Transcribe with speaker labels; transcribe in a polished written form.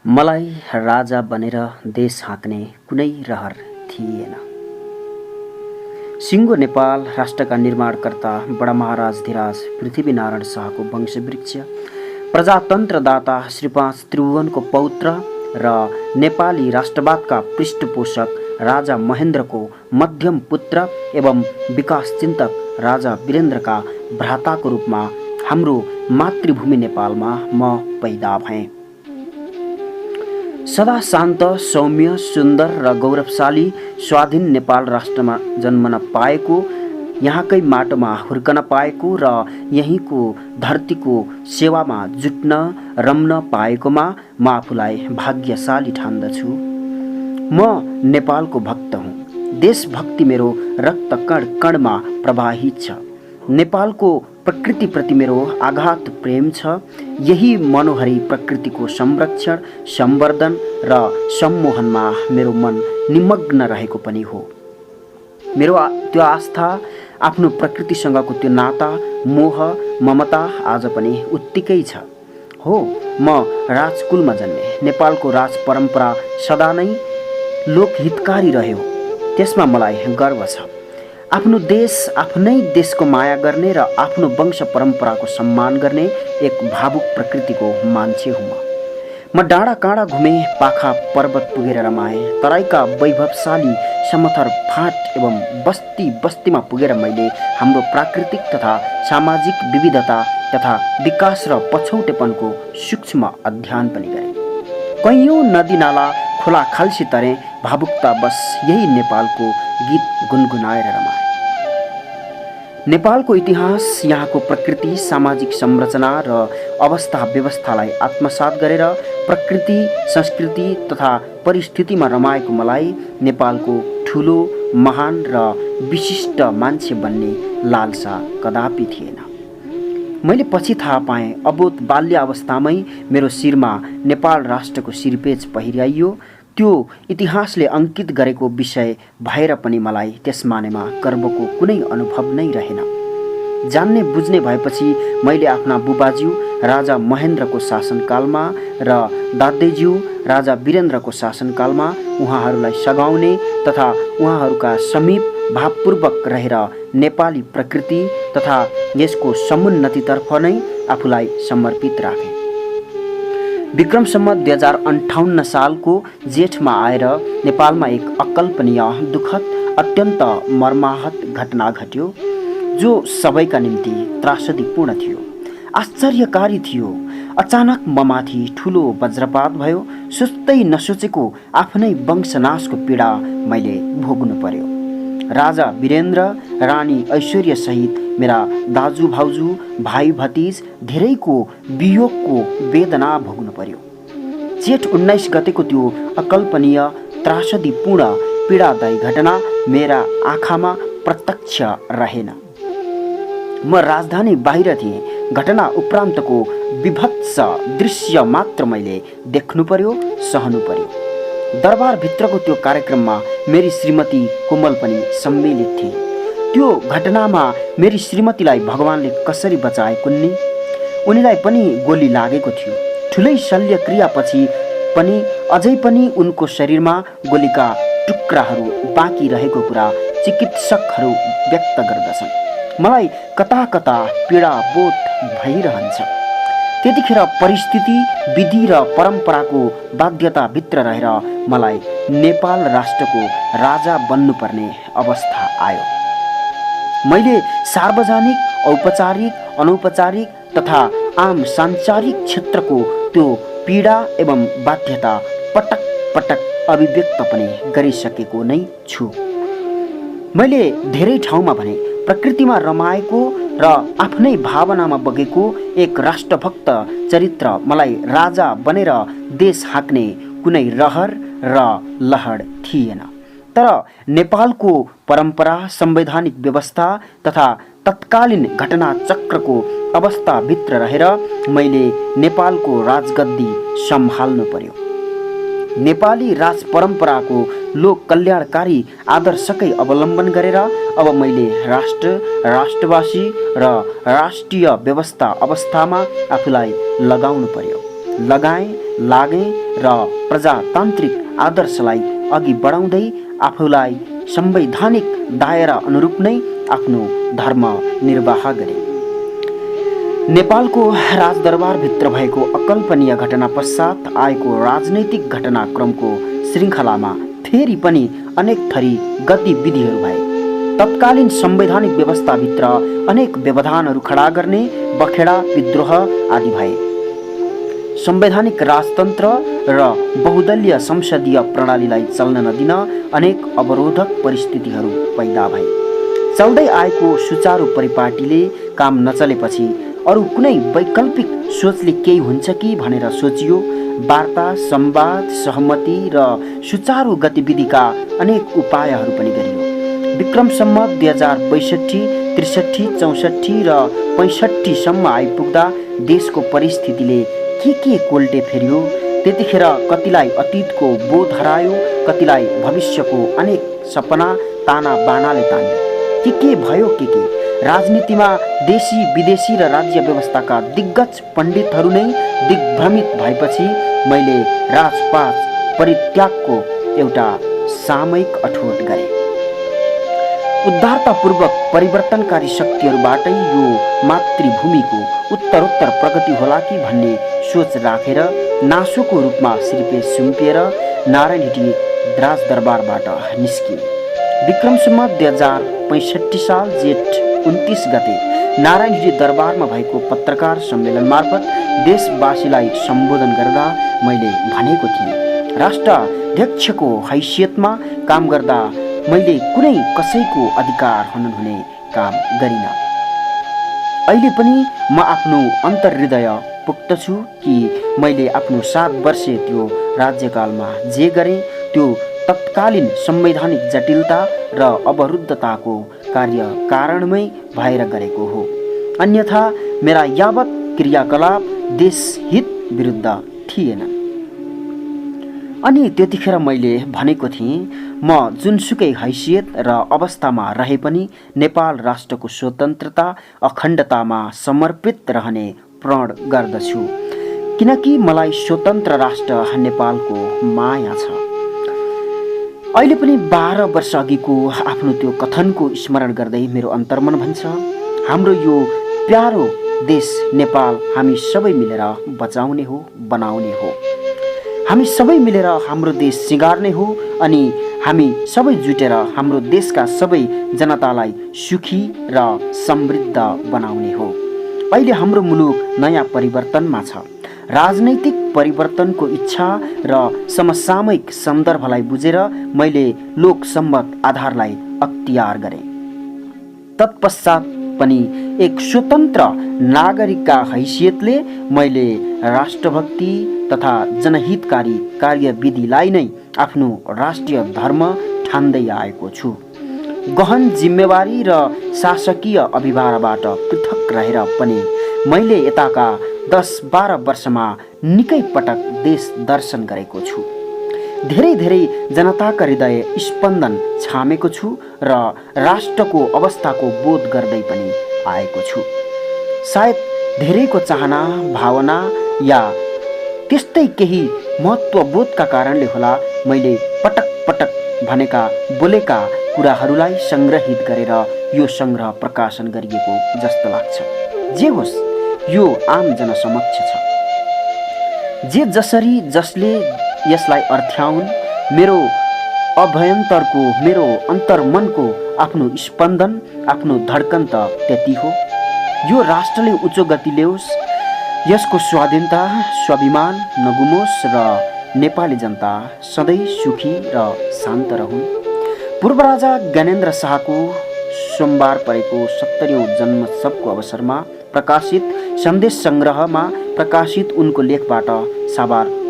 Speaker 1: मलाई राजा बनेर देश हाँक्ने कुनै रहर थिएन। सिङ्गो नेपाल राष्ट्रका निर्माणकर्ता बडा महाराज धिराज पृथ्वीनारायण शाहको वंशवृक्ष, प्रजातन्त्रदाता श्री 5 त्रिभुवनको पौत्र र नेपाली राष्ट्रवादका पृष्ठपोषक राजा महेन्द्रको मध्यम पुत्र एवं विकास चिन्तक राजा वीरेन्द्रका भ्राताको रूपमा हाम्रो मातृभूमि नेपालमा म पैदा भएँ। सदा शान्त, सौम्य, सुन्दर र गौरवशाली स्वाधीन नेपाल राष्ट्रमा जन्मन पाएको, यहाँकै माटोमा हुर्कन पाएको र यहीँको धरतीको सेवामा जुट्न रम्न पाएकोमा म आफूलाई भाग्यशाली ठान्दछु। म नेपालको भक्त हुँ। देशभक्ति मेरो रक्त कण कणमा प्रवाहित छ। नेपालको प्रकृतिप्रति मेरो आघात प्रेम छ। यही मनोहरी प्रकृतिको संरक्षण, संवर्धन र सम्मोहनमा मेरो मन निमग्न रहेको पनि हो। मेरो त्यो आस्था, आफ्नो प्रकृतिसँगको त्यो नाता, मोह, ममता आज पनि उत्तिकै छ। हो, म राजकुलमा जन्मे। नेपालको राज परम्परा सदा नै लोकहितकारी रह्यो, त्यसमा मलाई गर्व छ। आफ्नो देश, आफ्नै देशको माया गर्ने र आफ्नो वंश परम्पराको सम्मान गर्ने एक भावुक प्रकृतिको मान्छे हुँ म। डाँडा काँडा घुमे, पाखा पर्वत पुगेर रमाएँ। तराईका वैभवशाली समथर फाँट एवं बस्ती बस्तीमा पुगेर मैले हाम्रो प्राकृतिक तथा सामाजिक विविधता तथा विकास र पछौटेपनको सूक्ष्म अध्ययन पनि गरेँ। कैयौँ नदी नाला खोला खाल्सी तरेँ, भावुकता बस यही नेपालको गीत गुनगुनाएर रमाएँ। नेपालको इतिहास, यहाँको प्रकृति, सामाजिक संरचना र अवस्था व्यवस्थालाई आत्मसात गरेर प्रकृति, संस्कृति तथा परिस्थितिमा रमाएको मलाई नेपालको ठुलो, महान र विशिष्ट मान्छे बन्ने लालसा कदापि थिएन। मैले पछि थाहा पाएँ, अबोध बाल्य अवस्थामै मेरो शिरमा नेपाल राष्ट्रको शिरपेच पहिर्याइयो। त्यो इतिहासले अङ्कित गरेको विषय भएर पनि मलाई त्यसमानेमा गर्वको कुनै अनुभव नै रहेन। जान्ने बुझ्ने भएपछि मैले आफ्ना बुबाज्यू राजा महेन्द्रको शासनकालमा र दादेज्यू राजा वीरेन्द्रको शासनकालमा उहाँहरूलाई सघाउने तथा उहाँहरूका समीप भावपूर्वक रहेर नेपाली प्रकृति तथा यसको समुन्नतितर्फ नै आफूलाई समर्पित राखेँ। विक्रम सम्वत 2058 सालको जेठमा आएर नेपालमा एक अकल्पनीय, दुःखद, अत्यन्त मर्माहत घटना घट्यो, जो सबैका निम्ति त्रासदीपूर्ण थियो, आश्चर्यकारी थियो। अचानक ममाथि ठुलो वज्रपात भयो। सोच्दै नसोचेको आफ्नै वंशनाशको पीडा मैले भोग्नु पर्यो। राजा वीरेन्द्र, रानी ऐश्वर्य सहित मेरा दाजु भाउजू, भाइ भतिज धेरैको वियोगको वेदना भोग्नु पर्यो। जेठ 19 गतेको त्यो अकल्पनीय, त्रासदीपूर्ण, पीडादायी घटना मेरा आँखामा प्रत्यक्ष रहेन। म राजधानी बाहिर थिएँ। घटना उपरान्तको विभत्स दृश्य मात्र मैले देख्नु पर्यो, सहनु पर्यो। दरबारभित्रको त्यो कार्यक्रममा मेरी श्रीमती कोमल पनि सम्मिलित थिए। त्यो घटनामा मेरी श्रीमतीलाई भगवानले कसरी बचाए कुन्नी। उनीलाई पनि गोली लागेको थियो। ठुलै शल्यक्रियापछि पनि अझै पनि उनको शरीरमा गोलीका टुक्राहरू बाँकी रहेको कुरा चिकित्सकहरू व्यक्त गर्दछन्। मलाई कता कता पीडा बोध भइरहन्छ। त्यतिखेर परिस्थिति, विधि र परम्पराको बाध्यताभित्र रहेर मलाई नेपाल राष्ट्रको राजा बन्नुपर्ने अवस्था आयो। मैले सार्वजनिक, औपचारिक, अनौपचारिक तथा आम सांसारिक क्षेत्रको त्यो पीडा एवं बाध्यता पटक पटक अभिव्यक्त पनि गरिसकेको नै छु। मैले धेरै ठाउँमा भने प्रकृतिमा रमाएको र आफ्नै भावनामा बगेको एक राष्ट्रभक्त चरित्र मलाई राजा बनेर देश हाँक्ने कुनै रहर र लहर थिएन। तर नेपालको परम्परा, संवैधानिक व्यवस्था तथा तत्कालीन घटना चक्रको अवस्थाभित्र रहेर मैले नेपालको राजगद्दी सम्हाल्नु पर्यो। नेपाली राज परम्पराको लोक कल्याणकारी आदर्शकै अवलम्बन गरेर अब मैले राष्ट्र, राष्ट्रवासी र राष्ट्रिय व्यवस्था अवस्थामा आफूलाई लगाउनु पर्यो। लगाएँ लागे र प्रजातान्त्रिक आदर्शलाई अघि बढाउँदै आफूलाई संवैधानिक दायरा अनुरूप नै आफ्नो धर्म निर्वाह गरे। नेपालको राजदरबारभित्र भएको अकल्पनीय घटना पश्चात आएको राजनैतिक घटनाक्रमको श्रृङ्खलामा फेरि पनि अनेक थरी गतिविधिहरू भए। तत्कालीन संवैधानिक व्यवस्थाभित्र अनेक व्यवधानहरू खडा गर्ने बखेडा विद्रोह आदि भए। संवैधानिक राजतन्त्र र बहुदलीय संसदीय प्रणालीलाई चल्न नदिन अनेक अवरोधक परिस्थितिहरू पैदा भए। चल्दै आएको सुचारू परिपाटीले काम नचलेपछि अरू कुनै वैकल्पिक सोचले केही हुन्छ कि भनेर सोचियो। वार्ता, संवाद, सहमति र सुचारू गतिविधिका अनेक उपायहरू पनि गरियो। विक्रम सम्वत 2062, 63, 64 र 65 सम्म आइपुग्दा देशको परिस्थितिले के कोल्टे फेरियो। त्यतिखेर कतिलाई अतीतको बोध हरायो, कतिलाई भविष्यको अनेक सपना ताना बानाले तान्यो। के भयो के राजनीतिमा देशी विदेशी र राज्य व्यवस्थाका दिग्गज पण्डितहरू नै दिग्भ्रमित भएपछि मैले राजपाट परित्यागको एउटा सामयिक अठोट गरेँ। उदारतापूर्वक परिवर्तनकारी शक्तिहरूबाटै यो मातृभूमिको उत्तरोत्तर प्रगति होला कि भन्ने सोच राखेर नासोको रूपमा सिर्पे सुम्पिएर नारायण हिटी राजदरबारबाट निस्किए। विक्रम सम्वत 2065 साल जेठ 29 गते नारायण हिटी दरबारमा भएको पत्रकार सम्मेलन मार्फत देशवासीलाई सम्बोधन गर्दा मैले भनेको थिएँ, राष्ट्राध्यक्षको हैसियतमा काम गर्दा मैले कुनै कसैको अधिकार हनन हुने काम गरिन। अहिले पनि म आफ्नो अन्तर्हृदय पुग्दछु कि मैले आफ्नो 7 वर्षे त्यो राज्यकालमा जे गरेँ त्यो तत्कालीन संवैधानिक जटिलता र अवरुद्धताको कार्य कारणमै भएर गरेको हो। अन्यथा मेरा यावत क्रियाकलाप देशहित विरुद्ध थिएनन्। अनि त्यतिखेर मैले भनेको थिएँ, म जुनसुकै हैसियत र अवस्थामा रहे पनि नेपाल राष्ट्रको स्वतन्त्रता अखण्डतामा समर्पित रहने प्रण गर्दछु, किनकि मलाई स्वतन्त्र राष्ट्र नेपालको माया छ। अहिले पनि 12 वर्ष अघिको आफ्नो त्यो कथनको स्मरण गर्दै मेरो अन्तर्मन भन्छ, हाम्रो यो प्यारो देश नेपाल हामी सबै मिलेर बचाउने हो, बनाउने हो। हामी सबै मिलेर हाम्रो देश सिँगार्ने हो अनि हामी सबै जुटेर हाम्रो देशका सबै जनतालाई सुखी र समृद्ध बनाउने हो। अहिले हाम्रो मुलुक नयाँ परिवर्तनमा छ। राजनैतिक परिवर्तनको इच्छा र समसामयिक सन्दर्भलाई बुझेर मैले लोकसम्मत आधारलाई अख्तियार गरेँ। तत्पश्चात पनि एक स्वतन्त्र नागरिकका हैसियतले मैले राष्ट्रभक्ति तथा जनहितकारी कार्यविधिलाई नै आफ्नो राष्ट्रिय धर्म ठान्दै आएको छु। गहन जिम्मेवारी र शासकीय अभिभारबाट पृथक रहेर पनि मैले यताका 10-12 वर्षमा निकै पटक देश दर्शन गरेको छु। धेरै जनताका हृदय स्पन्दन छामेको छु र राष्ट्रको अवस्थाको बोध गर्दै पनि आएको छु। सायद धेरैको चाहना, भावना या त्यस्तै केही महत्त्वबोधका कारणले होला मैले पटक पटक भनेका बोलेका कुराहरूलाई सङ्ग्रहित गरेर यो सङ्ग्रह प्रकाशन गरिएको जस्तो लाग्छ। जे होस्, यो आम जनसमक्ष छ। जे जसरी जसले यसलाई अर्थ्याउन्, मेरो अभ्यन्तरको, मेरो अन्तर्मनको आफ्नो स्पन्दन, आफ्नो धड्कन त त्यति हो। यो राष्ट्रले उच्च गति ल्याओस्, यसको स्वाधीनता, स्वाभिमान नगुमोस् र नेपाली जनता सधैँ सुखी र शान्त रहन्। पूर्व राजा ज्ञानेन्द्र शाहको सोमबार परेको 70औं जन्मोत्सवको अवसरमा प्रकाशित सन्देश सङ्ग्रहमा प्रकाशित उनको लेखबाट साबार